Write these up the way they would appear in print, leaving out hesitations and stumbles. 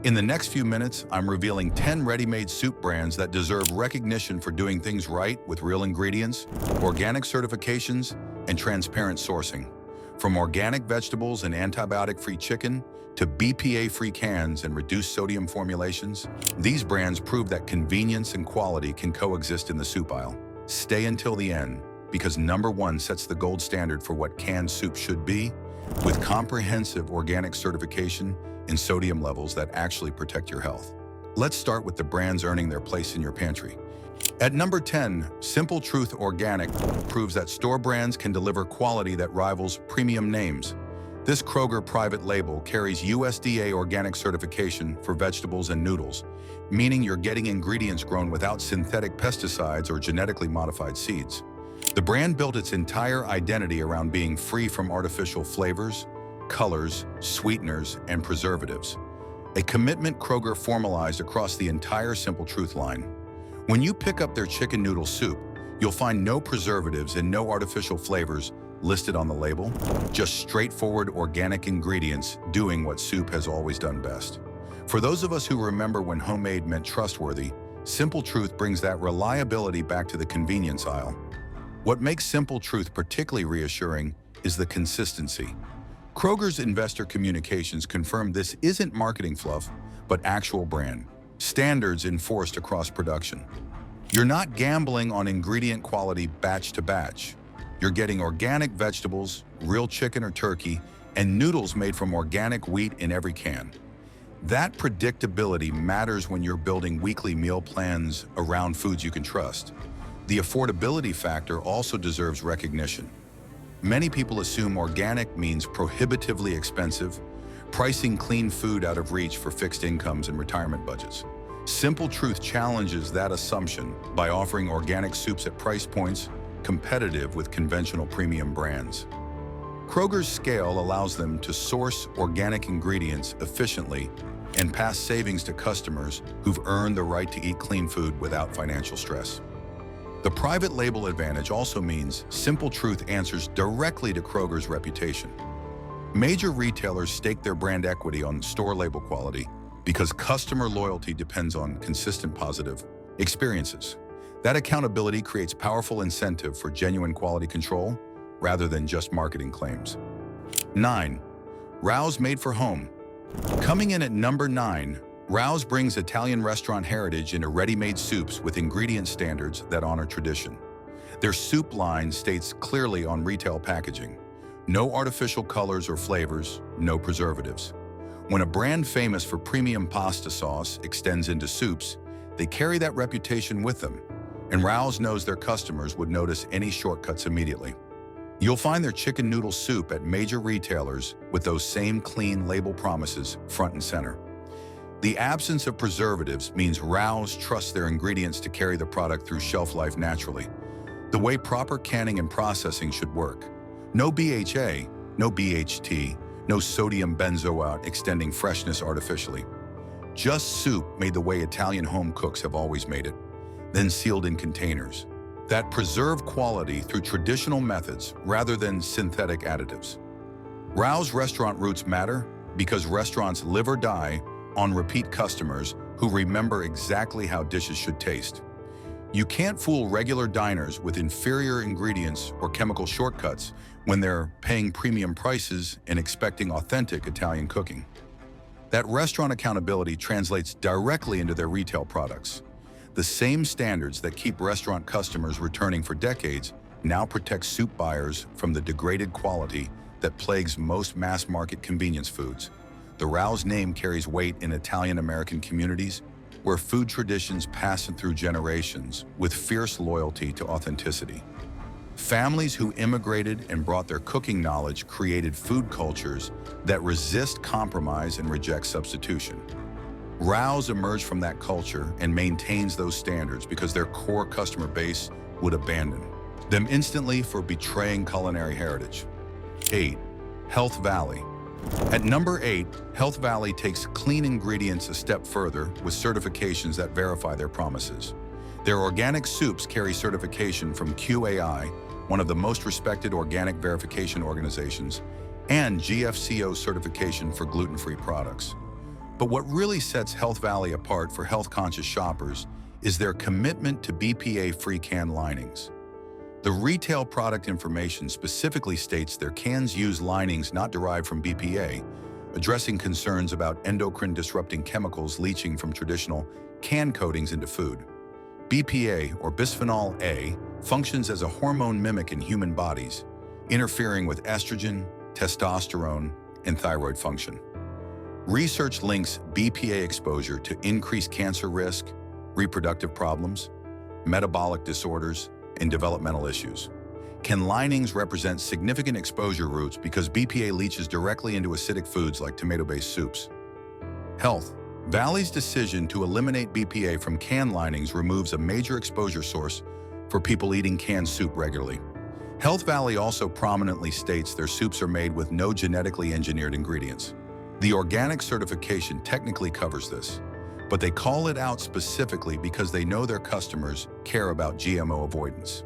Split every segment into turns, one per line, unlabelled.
In the next few minutes, I'm revealing 10 ready-made soup brands that deserve recognition for doing things right with real ingredients, organic certifications, and transparent sourcing. From organic vegetables and antibiotic-free chicken to BPA-free cans and reduced sodium formulations, these brands prove that convenience and quality can coexist in the soup aisle. Stay until the end, because number one sets the gold standard for what canned soup should be, with comprehensive organic certification and sodium levels that actually protect your health. Let's start with the brands earning their place in your pantry. At number 10, Simple Truth Organic proves that store brands can deliver quality that rivals premium names. This Kroger private label carries USDA organic certification for vegetables and noodles, meaning you're getting ingredients grown without synthetic pesticides or genetically modified seeds. The brand built its entire identity around being free from artificial flavors, colors, sweeteners, and preservatives. A commitment Kroger formalized across the entire Simple Truth line. When you pick up their chicken noodle soup, you'll find no preservatives and no artificial flavors listed on the label, just straightforward organic ingredients doing what soup has always done best. For those of us who remember when homemade meant trustworthy, Simple Truth brings that reliability back to the convenience aisle. What makes Simple Truth particularly reassuring is the consistency. Kroger's investor communications confirmed this isn't marketing fluff, but actual brand standards enforced across production. You're not gambling on ingredient quality batch to batch. You're getting organic vegetables, real chicken or turkey, and noodles made from organic wheat in every can. That predictability matters when you're building weekly meal plans around foods you can trust. The affordability factor also deserves recognition. Many people assume organic means prohibitively expensive, pricing clean food out of reach for fixed incomes and retirement budgets. Simple Truth challenges that assumption by offering organic soups at price points competitive with conventional premium brands. Kroger's scale allows them to source organic ingredients efficiently and pass savings to customers who've earned the right to eat clean food without financial stress. The private label advantage also means Simple Truth answers directly to Kroger's reputation. Major retailers stake their brand equity on store label quality because customer loyalty depends on consistent positive experiences. That accountability creates powerful incentive for genuine quality control rather than just marketing claims. 9. Rao's Made for Home. Coming in at number 9, Rao's brings Italian restaurant heritage into ready-made soups with ingredient standards that honor tradition. Their soup line states clearly on retail packaging, no artificial colors or flavors, no preservatives. When a brand famous for premium pasta sauce extends into soups, they carry that reputation with them, and Rao's knows their customers would notice any shortcuts immediately. You'll find their chicken noodle soup at major retailers with those same clean label promises front and center. The absence of preservatives means Rao's trusts their ingredients to carry the product through shelf life naturally, the way proper canning and processing should work. No BHA, no BHT, no sodium benzoate extending freshness artificially. Just soup made the way Italian home cooks have always made it, then sealed in containers that preserve quality through traditional methods rather than synthetic additives. Rao's restaurant roots matter because restaurants live or die on repeat customers who remember exactly how dishes should taste. You can't fool regular diners with inferior ingredients or chemical shortcuts when they're paying premium prices and expecting authentic Italian cooking. That restaurant accountability translates directly into their retail products. The same standards that keep restaurant customers returning for decades now protect soup buyers from the degraded quality that plagues most mass-market convenience foods. The Rao's name carries weight in Italian-American communities where food traditions pass through generations with fierce loyalty to authenticity. Families who immigrated and brought their cooking knowledge created food cultures that resist compromise and reject substitution. Rao's emerged from that culture and maintains those standards because their core customer base would abandon them instantly for betraying culinary heritage. 8. Health Valley. At number 8, Health Valley takes clean ingredients a step further with certifications that verify their promises. Their organic soups carry certification from QAI, one of the most respected organic verification organizations, and GFCO certification for gluten-free products. But what really sets Health Valley apart for health-conscious shoppers is their commitment to BPA-free can linings. The retail product information specifically states their cans use linings not derived from BPA, addressing concerns about endocrine-disrupting chemicals leaching from traditional can coatings into food. BPA, or bisphenol A, functions as a hormone mimic in human bodies, interfering with estrogen, testosterone, and thyroid function. Research links BPA exposure to increased cancer risk, reproductive problems, metabolic disorders, and developmental issues. Can linings represent significant exposure routes because BPA leaches directly into acidic foods like tomato-based soups? Health Valley's decision to eliminate BPA from can linings removes a major exposure source for people eating canned soup regularly. Health Valley also prominently states their soups are made with no genetically engineered ingredients. The organic certification technically covers this, but they call it out specifically because they know their customers care about GMO avoidance.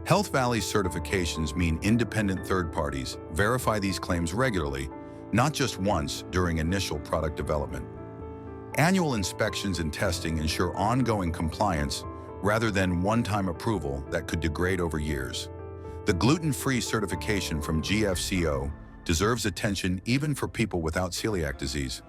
Health Valley's certifications mean independent third parties verify these claims regularly, not just once during initial product development. Annual inspections and testing ensure ongoing compliance rather than one-time approval that could degrade over years. The gluten-free certification from GFCO deserves attention even for people without celiac disease.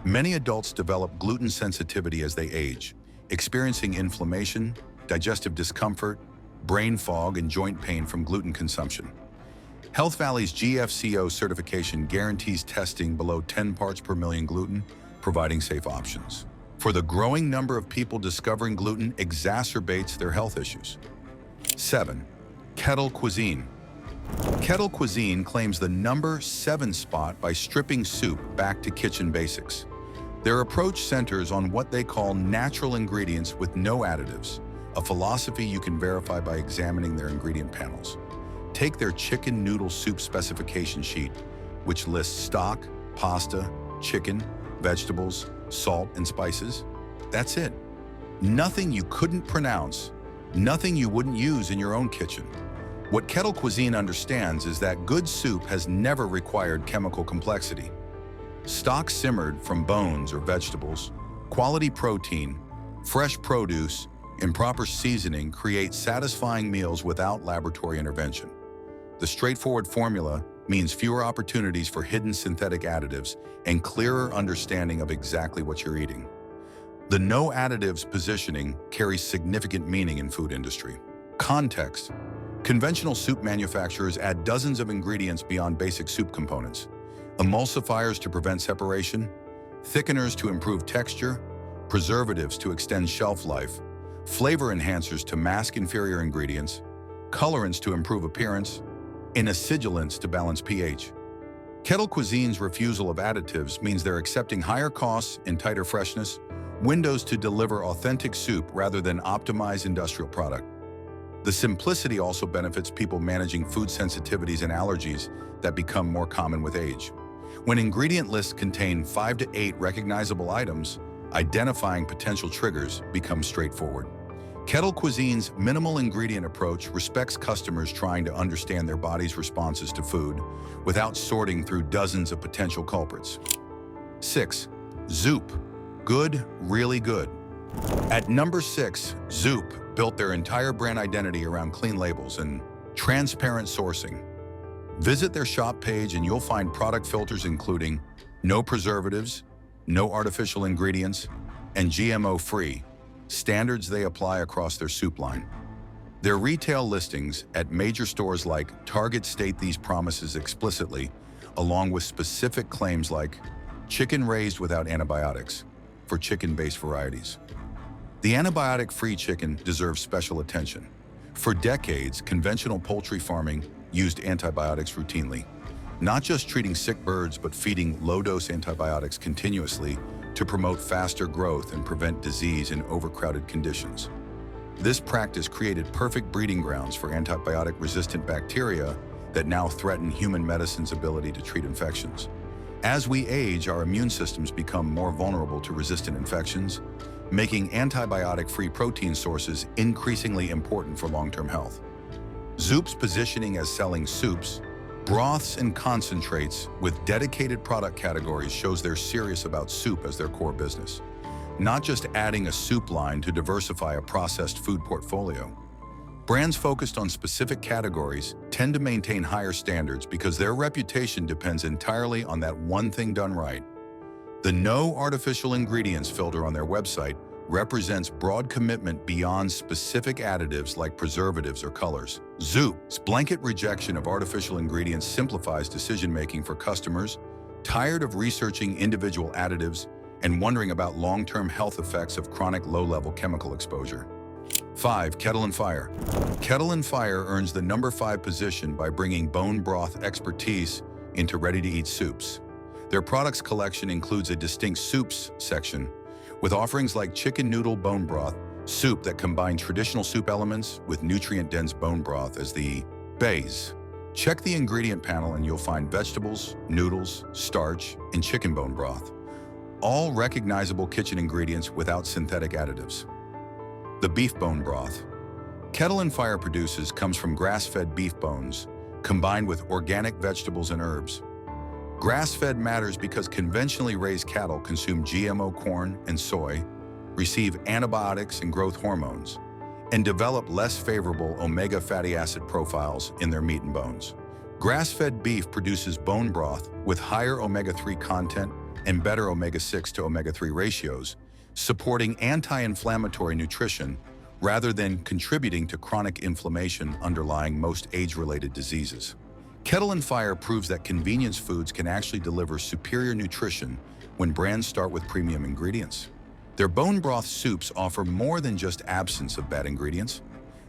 Many adults develop gluten sensitivity as they age, experiencing inflammation, digestive discomfort, brain fog, and joint pain from gluten consumption. Health Valley's GFCO certification guarantees testing below 10 parts per million gluten, providing safe options. For the growing number of people discovering gluten exacerbates their health issues. 7. Kettle Cuisine. Kettle Cuisine claims the number 7 spot by stripping soup back to kitchen basics. Their approach centers on what they call natural ingredients with no additives, a philosophy you can verify by examining their ingredient panels. Take their chicken noodle soup specification sheet, which lists stock, pasta, chicken, vegetables, salt, and spices. That's it. Nothing you couldn't pronounce, nothing you wouldn't use in your own kitchen. What Kettle Cuisine understands is that good soup has never required chemical complexity. Stock simmered from bones or vegetables, quality protein, fresh produce, and proper seasoning create satisfying meals without laboratory intervention. The straightforward formula means fewer opportunities for hidden synthetic additives and clearer understanding of exactly what you're eating. The no additives positioning carries significant meaning in food industry. Context. Conventional soup manufacturers add dozens of ingredients beyond basic soup components. Emulsifiers to prevent separation, thickeners to improve texture, preservatives to extend shelf life, flavor enhancers to mask inferior ingredients, colorants to improve appearance, and acidulants to balance pH. Kettle Cuisine's refusal of additives means they're accepting higher costs and tighter freshness, windows to deliver authentic soup rather than optimize industrial product. The simplicity also benefits people managing food sensitivities and allergies that become more common with age. When ingredient lists contain 5 to 8 recognizable items, identifying potential triggers becomes straightforward. Kettle Cuisine's minimal ingredient approach respects customers trying to understand their body's responses to food without sorting through dozens of potential culprits. 6. Zoop. Good, really good. At number 6, Zoop built their entire brand identity around clean labels and transparent sourcing. Visit their shop page and you'll find product filters including no preservatives, no artificial ingredients, and GMO-free, standards they apply across their soup line. Their retail listings at major stores like Target state these promises explicitly, along with specific claims like chicken raised without antibiotics for chicken-based varieties. The antibiotic-free chicken deserves special attention. For decades, conventional poultry farming used antibiotics routinely, not just treating sick birds, but feeding low-dose antibiotics continuously to promote faster growth and prevent disease in overcrowded conditions. This practice created perfect breeding grounds for antibiotic-resistant bacteria that now threaten human medicine's ability to treat infections. As we age, our immune systems become more vulnerable to resistant infections, making antibiotic-free protein sources increasingly important for long-term health. Zoop's positioning as selling soups, Broths and concentrates with dedicated product categories shows they're serious about soup as their core business, not just adding a soup line to diversify a processed food portfolio. Brands focused on specific categories tend to maintain higher standards because their reputation depends entirely on that one thing done right. The no artificial ingredients filter on their website represents broad commitment beyond specific additives like preservatives or colors. Zoop's blanket rejection of artificial ingredients simplifies decision-making for customers tired of researching individual additives and wondering about long-term health effects of chronic low-level chemical exposure. 5. Kettle & Fire. Kettle & Fire earns the number 5 position by bringing bone broth expertise into ready-to-eat soups. Their products collection includes a distinct soups section, with offerings like chicken noodle bone broth, soup that combine traditional soup elements with nutrient-dense bone broth as the base. Check the ingredient panel and you'll find vegetables, noodles, starch, and chicken bone broth, all recognizable kitchen ingredients without synthetic additives. The beef bone broth. Kettle & Fire produces comes from grass-fed beef bones, combined with organic vegetables and herbs. Grass-fed matters because conventionally raised cattle consume GMO corn and soy, receive antibiotics and growth hormones, and develop less favorable omega fatty acid profiles in their meat and bones. Grass-fed beef produces bone broth with higher omega-3 content and better omega-6 to omega-3 ratios, supporting anti-inflammatory nutrition rather than contributing to chronic inflammation underlying most age-related diseases. Kettle & Fire proves that convenience foods can actually deliver superior nutrition when brands start with premium ingredients. Their bone broth soups offer more than just absence of bad ingredients.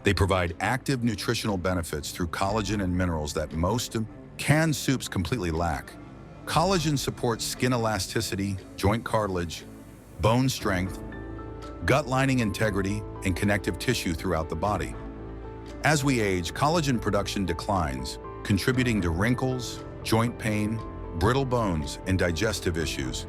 They provide active nutritional benefits through collagen and minerals that most canned soups completely lack. Collagen supports skin elasticity, joint cartilage, bone strength, gut lining integrity, and connective tissue throughout the body. As we age, collagen production declines, contributing to wrinkles, joint pain, brittle bones, and digestive issues.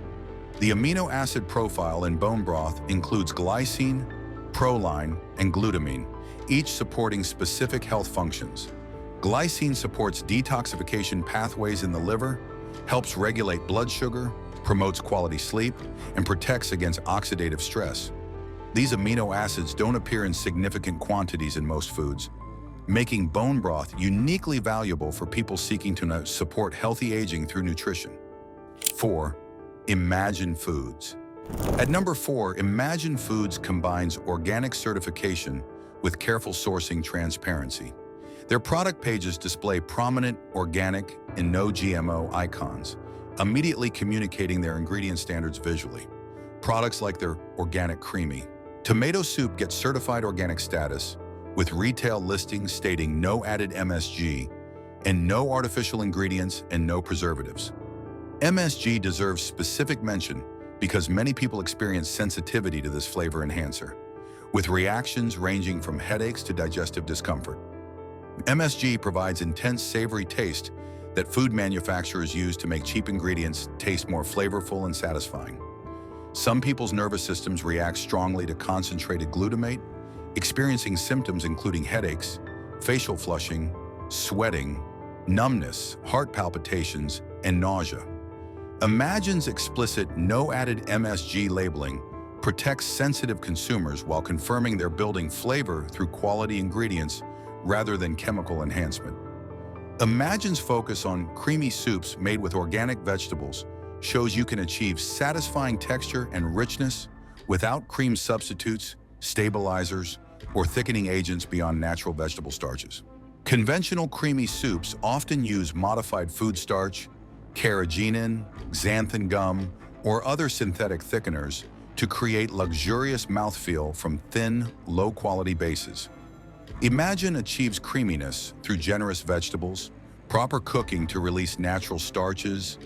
The amino acid profile in bone broth includes glycine, proline, and glutamine, each supporting specific health functions. Glycine supports detoxification pathways in the liver, helps regulate blood sugar, promotes quality sleep, and protects against oxidative stress. These amino acids don't appear in significant quantities in most foods, making bone broth uniquely valuable for people seeking to support healthy aging through nutrition. 4. Imagine Foods. At number 4, Imagine Foods combines organic certification with careful sourcing transparency. Their product pages display prominent organic and no GMO icons, immediately communicating their ingredient standards visually. Products like their Organic Creamy tomato soup get certified organic status, with retail listings stating no added MSG and no artificial ingredients and no preservatives. MSG deserves specific mention because many people experience sensitivity to this flavor enhancer, with reactions ranging from headaches to digestive discomfort. MSG provides intense savory taste that food manufacturers use to make cheap ingredients taste more flavorful and satisfying. Some people's nervous systems react strongly to concentrated glutamate, experiencing symptoms including headaches, facial flushing, sweating, numbness, heart palpitations, and nausea. Imagine's explicit no added MSG labeling protects sensitive consumers while confirming they're building flavor through quality ingredients rather than chemical enhancement. Imagine's focus on creamy soups made with organic vegetables shows you can achieve satisfying texture and richness without cream substitutes, stabilizers, or thickening agents beyond natural vegetable starches. Conventional creamy soups often use modified food starch, carrageenan, xanthan gum, or other synthetic thickeners to create luxurious mouthfeel from thin, low-quality bases. Imagine achieves creaminess through generous vegetables, proper cooking to release natural starches,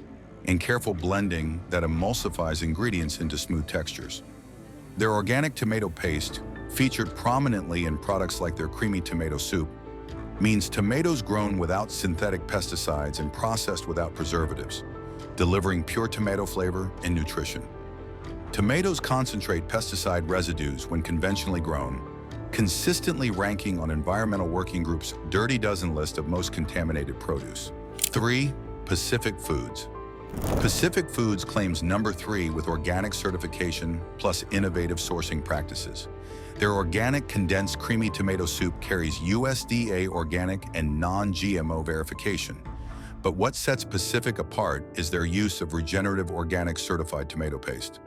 and careful blending that emulsifies ingredients into smooth textures. Their organic tomato paste, featured prominently in products like their creamy tomato soup, means tomatoes grown without synthetic pesticides and processed without preservatives, delivering pure tomato flavor and nutrition. Tomatoes concentrate pesticide residues when conventionally grown, consistently ranking on Environmental Working Group's Dirty Dozen list of most contaminated produce. 3. Pacific Foods. Pacific Foods claims number 3 with organic certification plus innovative sourcing practices. Their organic condensed creamy tomato soup carries USDA organic and non-GMO verification. But what sets Pacific apart is their use of regenerative organic certified tomato paste.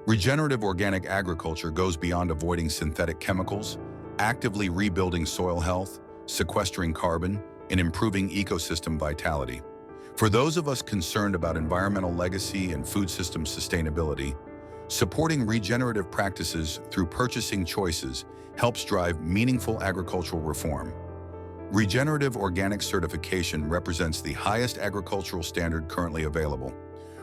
Regenerative organic agriculture goes beyond avoiding synthetic chemicals, actively rebuilding soil health, sequestering carbon, and improving ecosystem vitality. For those of us concerned about environmental legacy and food system sustainability, supporting regenerative practices through purchasing choices helps drive meaningful agricultural reform. Regenerative organic certification represents the highest agricultural standard currently available,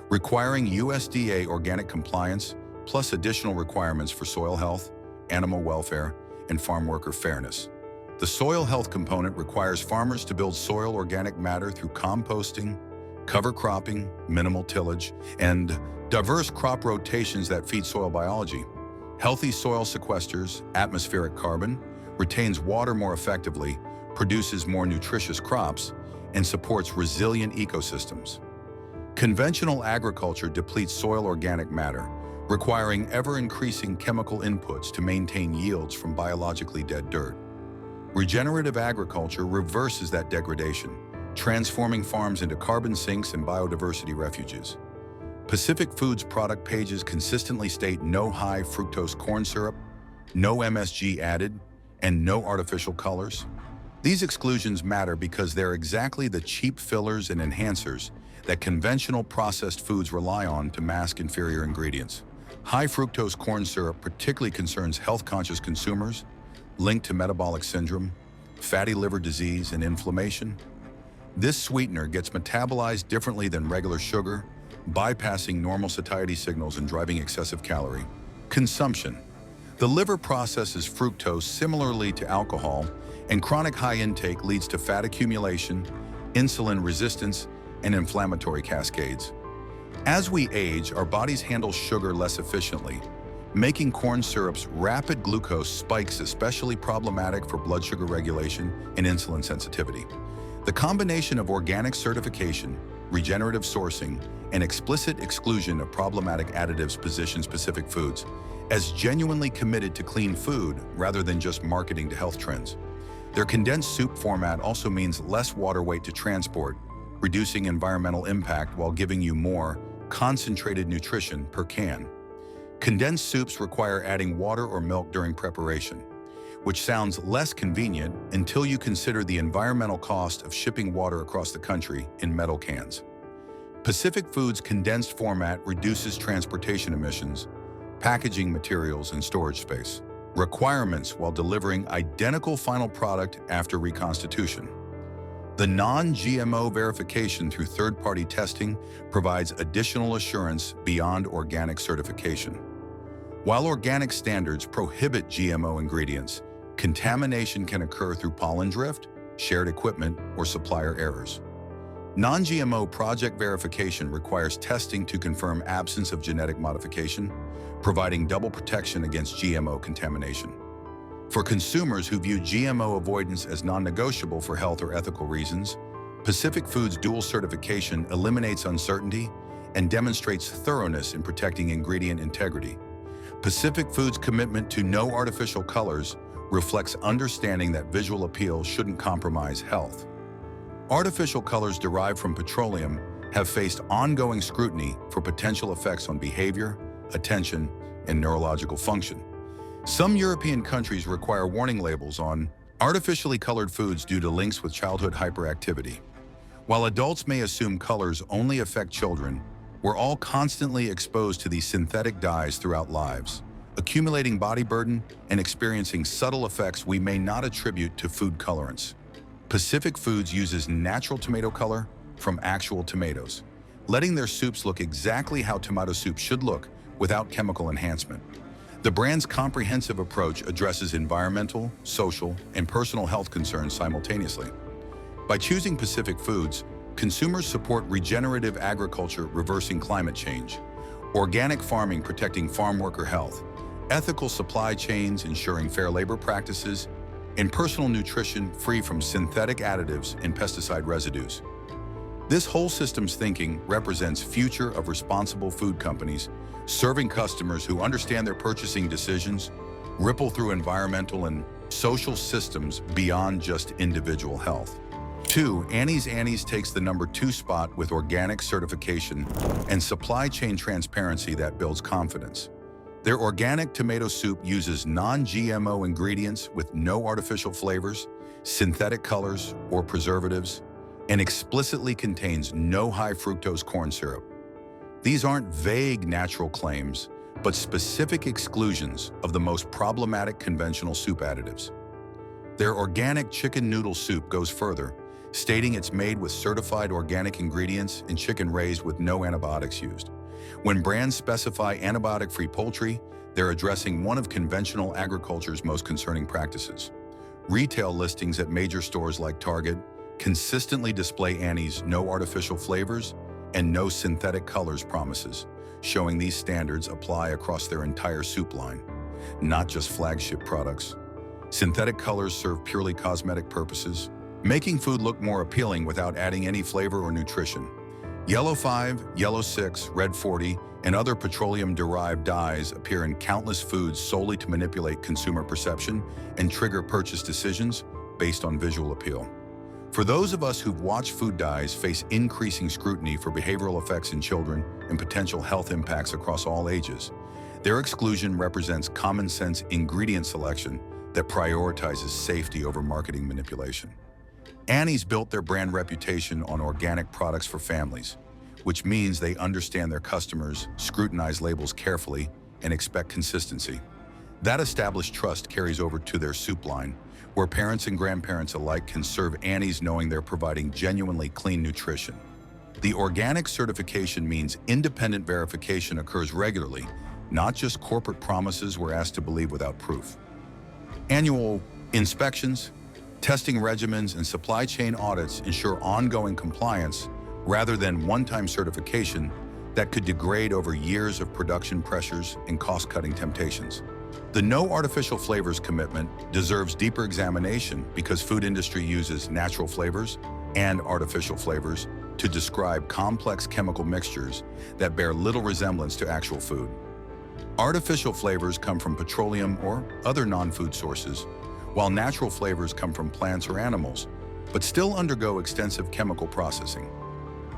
requiring USDA organic compliance plus additional requirements for soil health, animal welfare, and farm worker fairness. The soil health component requires farmers to build soil organic matter through composting, cover cropping, minimal tillage, and diverse crop rotations that feed soil biology. Healthy soil sequesters atmospheric carbon, retains water more effectively, produces more nutritious crops, and supports resilient ecosystems. Conventional agriculture depletes soil organic matter, requiring ever-increasing chemical inputs to maintain yields from biologically dead dirt. Regenerative agriculture reverses that degradation, transforming farms into carbon sinks and biodiversity refuges. Pacific Foods product pages consistently state no high fructose corn syrup, no MSG added, and no artificial colors. These exclusions matter because they're exactly the cheap fillers and enhancers that conventional processed foods rely on to mask inferior ingredients. High fructose corn syrup particularly concerns health-conscious consumers, linked to metabolic syndrome, fatty liver disease, and inflammation. This sweetener gets metabolized differently than regular sugar, bypassing normal satiety signals and driving excessive calorie consumption. The liver processes fructose similarly to alcohol, and chronic high intake leads to fat accumulation, insulin resistance, and inflammatory cascades. As we age, our bodies handle sugar less efficiently, making corn syrup's rapid glucose spikes especially problematic for blood sugar regulation and insulin sensitivity. The combination of organic certification, regenerative sourcing, and explicit exclusion of problematic additives positions Pacific Foods as genuinely committed to clean food rather than just marketing to health trends. Their condensed soup format also means less water weight to transport, reducing environmental impact while giving you more concentrated nutrition per can. Condensed soups require adding water or milk during preparation, which sounds less convenient until you consider the environmental cost of shipping water across the country in metal cans. Pacific Foods' condensed format reduces transportation emissions, packaging materials, and storage space requirements while delivering identical final product after reconstitution. The non-GMO verification through third-party testing provides additional assurance beyond organic certification. While organic standards prohibit GMO ingredients, contamination can occur through pollen drift, shared equipment, or supplier errors. Non-GMO project verification requires testing to confirm absence of genetic modification, providing double protection against GMO contamination. For consumers who view GMO avoidance as non-negotiable for health or ethical reasons, Pacific Foods' dual certification eliminates uncertainty and demonstrates thoroughness in protecting ingredient integrity. Pacific Foods' commitment to no artificial colors reflects understanding that visual appeal shouldn't compromise health. Artificial colors derived from petroleum have faced ongoing scrutiny for potential effects on behavior, attention, and neurological function. Some European countries require warning labels on artificially colored foods due to links with childhood hyperactivity. While adults may assume colors only affect children, we're all constantly exposed to these synthetic dyes throughout lives, accumulating body burden and experiencing subtle effects we may not attribute to food colorants. Pacific Foods uses natural tomato color from actual tomatoes, letting their soups look exactly how tomato soup should look without chemical enhancement. The brand's comprehensive approach addresses environmental, social, and personal health concerns simultaneously. By choosing Pacific Foods, consumers support regenerative agriculture reversing climate change, organic farming protecting farm worker health, ethical supply chains ensuring fair labor practices, and personal nutrition free from synthetic additives and pesticide residues. This whole systems thinking represents future of responsible food companies, serving customers who understand their purchasing decisions, ripple through environmental and social systems beyond just individual health. 2. Annie's takes the number 2 spot with organic certification and supply chain transparency that builds confidence. Their organic tomato soup uses non-GMO ingredients with no artificial flavors, synthetic colors, or preservatives, and explicitly contains no high-fructose corn syrup. These aren't vague natural claims, but specific exclusions of the most problematic conventional soup additives. Their organic chicken noodle soup goes further, stating it's made with certified organic ingredients and chicken raised with no antibiotics used. When brands specify antibiotic-free poultry, they're addressing one of conventional agriculture's most concerning practices. Retail listings at major stores like Target consistently display Annie's no artificial flavors and no synthetic colors promises, showing these standards apply across their entire soup line, not just flagship products. Synthetic colors serve purely cosmetic purposes, making food look more appealing without adding any flavor or nutrition. Yellow 5, Yellow 6, Red 40, and other petroleum-derived dyes appear in countless foods solely to manipulate consumer perception and trigger purchase decisions based on visual appeal. For those of us who've watched food dyes face increasing scrutiny for behavioral effects in children and potential health impacts across all ages, their exclusion represents common-sense ingredient selection that prioritizes safety over marketing manipulation. Annie's built their brand reputation on organic products for families, which means they understand their customers, scrutinize labels carefully, and expect consistency. That established trust carries over to their soup line, where parents and grandparents alike can serve Annie's knowing they're providing genuinely clean nutrition. The organic certification means independent verification occurs regularly, not just corporate promises we're asked to believe without proof. Annual inspections, testing regimens, and supply chain audits ensure ongoing compliance rather than one-time certification that could degrade over years of production pressures and cost-cutting temptations. The no artificial flavors commitment deserves deeper examination because food industry uses natural flavors and artificial flavors to describe complex chemical mixtures that bear little resemblance to actual food. Artificial flavors come from petroleum or other non-food sources, while natural flavors come from plants or animals, but still undergo extensive chemical processing.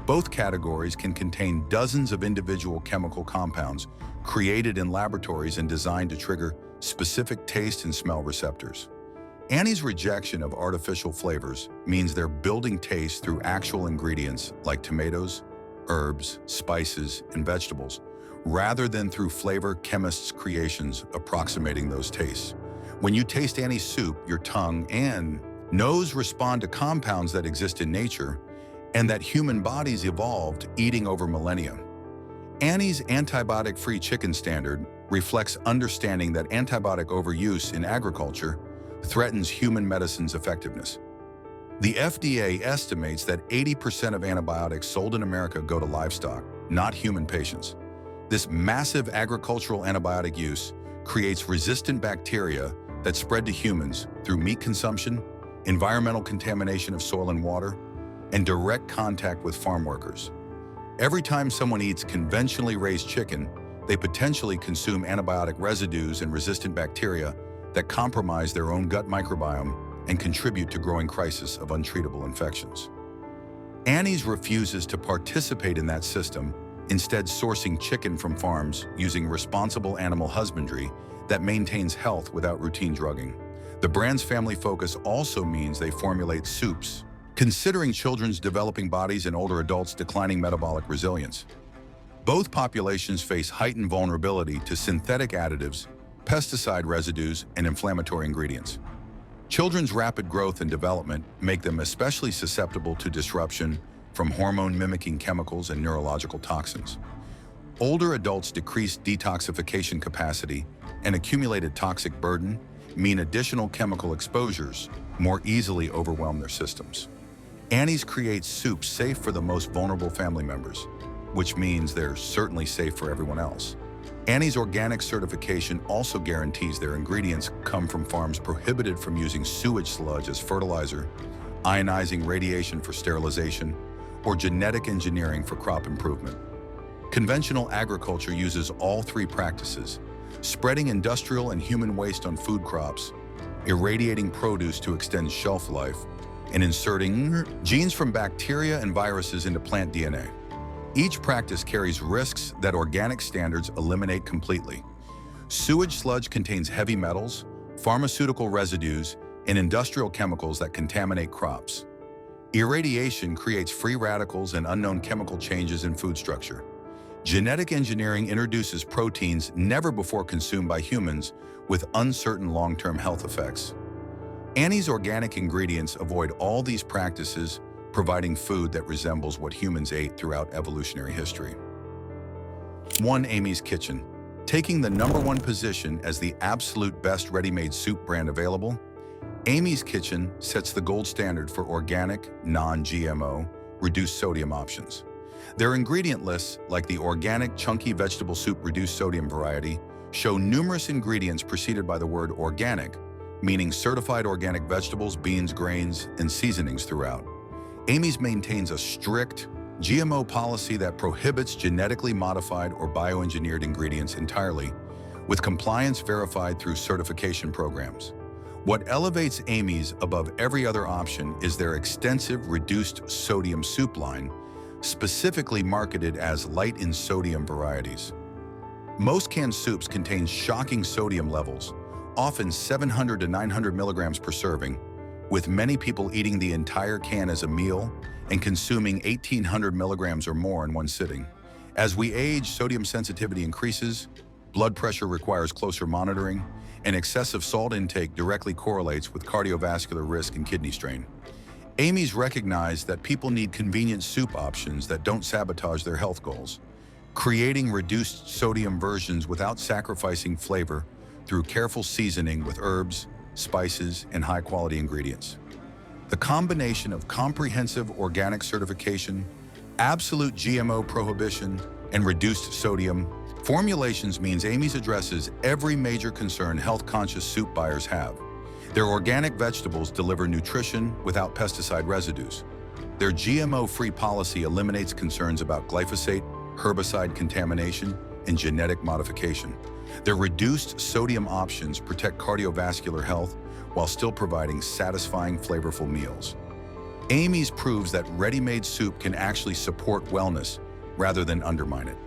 Both categories can contain dozens of individual chemical compounds created in laboratories and designed to trigger specific taste and smell receptors. Annie's rejection of artificial flavors means they're building taste through actual ingredients like tomatoes, herbs, spices, and vegetables, rather than through flavor chemists' creations approximating those tastes. When you taste Annie's soup, your tongue and nose respond to compounds that exist in nature and that human bodies evolved eating over millennia. Annie's antibiotic-free chicken standard reflects understanding that antibiotic overuse in agriculture threatens human medicine's effectiveness. The FDA estimates that 80% of antibiotics sold in America go to livestock, not human patients. This massive agricultural antibiotic use creates resistant bacteria that spread to humans through meat consumption, environmental contamination of soil and water, and direct contact with farm workers. Every time someone eats conventionally raised chicken, they potentially consume antibiotic residues and resistant bacteria that compromise their own gut microbiome and contribute to growing crisis of untreatable infections. Annie's refuses to participate in that system, instead sourcing chicken from farms using responsible animal husbandry that maintains health without routine drugging. The brand's family focus also means they formulate soups, considering children's developing bodies and older adults' declining metabolic resilience. Both populations face heightened vulnerability to synthetic additives, pesticide residues, and inflammatory ingredients. Children's rapid growth and development make them especially susceptible to disruption from hormone-mimicking chemicals and neurological toxins. Older adults' decreased detoxification capacity and accumulated toxic burden mean additional chemical exposures more easily overwhelm their systems. Annie's creates soups safe for the most vulnerable family members, which means they're certainly safe for everyone else. Annie's organic certification also guarantees their ingredients come from farms prohibited from using sewage sludge as fertilizer, ionizing radiation for sterilization, or genetic engineering for crop improvement. Conventional agriculture uses all three practices, spreading industrial and human waste on food crops, irradiating produce to extend shelf life, and inserting genes from bacteria and viruses into plant DNA. Each practice carries risks that organic standards eliminate completely. Sewage sludge contains heavy metals, pharmaceutical residues, and industrial chemicals that contaminate crops. Irradiation creates free radicals and unknown chemical changes in food structure. Genetic engineering introduces proteins never before consumed by humans with uncertain long-term health effects. Annie's organic ingredients avoid all these practices, providing food that resembles what humans ate throughout evolutionary history. 1. Amy's Kitchen. Taking the #1 position as the absolute best ready-made soup brand available, Amy's Kitchen sets the gold standard for organic, non-GMO, reduced sodium options. Their ingredient lists, like the organic chunky vegetable soup reduced sodium variety, show numerous ingredients preceded by the word organic, meaning certified organic vegetables, beans, grains, and seasonings throughout. Amy's maintains a strict GMO policy that prohibits genetically modified or bioengineered ingredients entirely, with compliance verified through certification programs. What elevates Amy's above every other option is their extensive reduced sodium soup line, specifically marketed as light in sodium varieties. Most canned soups contain shocking sodium levels, often 700 to 900 milligrams per serving, with many people eating the entire can as a meal and consuming 1,800 milligrams or more in one sitting. As we age, sodium sensitivity increases, blood pressure requires closer monitoring, and excessive salt intake directly correlates with cardiovascular risk and kidney strain. Amy's recognized that people need convenient soup options that don't sabotage their health goals, creating reduced sodium versions without sacrificing flavor through careful seasoning with herbs, spices, and high-quality ingredients. The combination of comprehensive organic certification, absolute GMO prohibition, and reduced sodium formulations means Amy's addresses every major concern health-conscious soup buyers have. Their organic vegetables deliver nutrition without pesticide residues. Their GMO-free policy eliminates concerns about glyphosate, herbicide contamination, and genetic modification. Their reduced sodium options protect cardiovascular health while still providing satisfying, flavorful meals. Amy's proves that ready-made soup can actually support wellness rather than undermine it.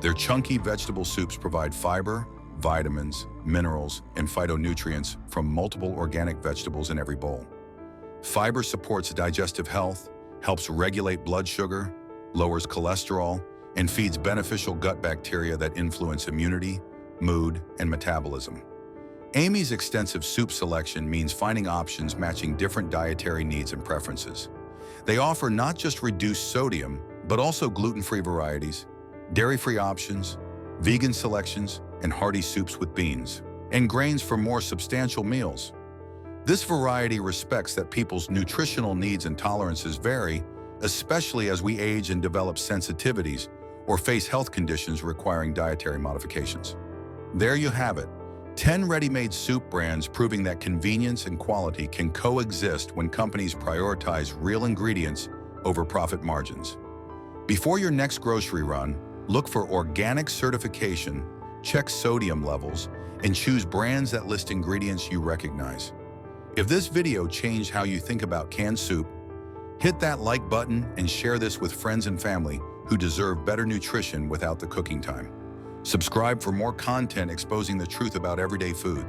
Their chunky vegetable soups provide fiber, vitamins, minerals, and phytonutrients from multiple organic vegetables in every bowl. Fiber supports digestive health, helps regulate blood sugar, lowers cholesterol, and feeds beneficial gut bacteria that influence immunity, mood, and metabolism. Amy's extensive soup selection means finding options matching different dietary needs and preferences. They offer not just reduced sodium, but also gluten-free varieties, dairy-free options, vegan selections, and hearty soups with beans and grains for more substantial meals. This variety respects that people's nutritional needs and tolerances vary, especially as we age and develop sensitivities or face health conditions requiring dietary modifications. There you have it, 10 ready-made soup brands proving that convenience and quality can coexist when companies prioritize real ingredients over profit margins. Before your next grocery run, look for organic certification, check sodium levels, and choose brands that list ingredients you recognize. If this video changed how you think about canned soup, hit that like button and share this with friends and family who deserve better nutrition without the cooking time. Subscribe for more content exposing the truth about everyday foods.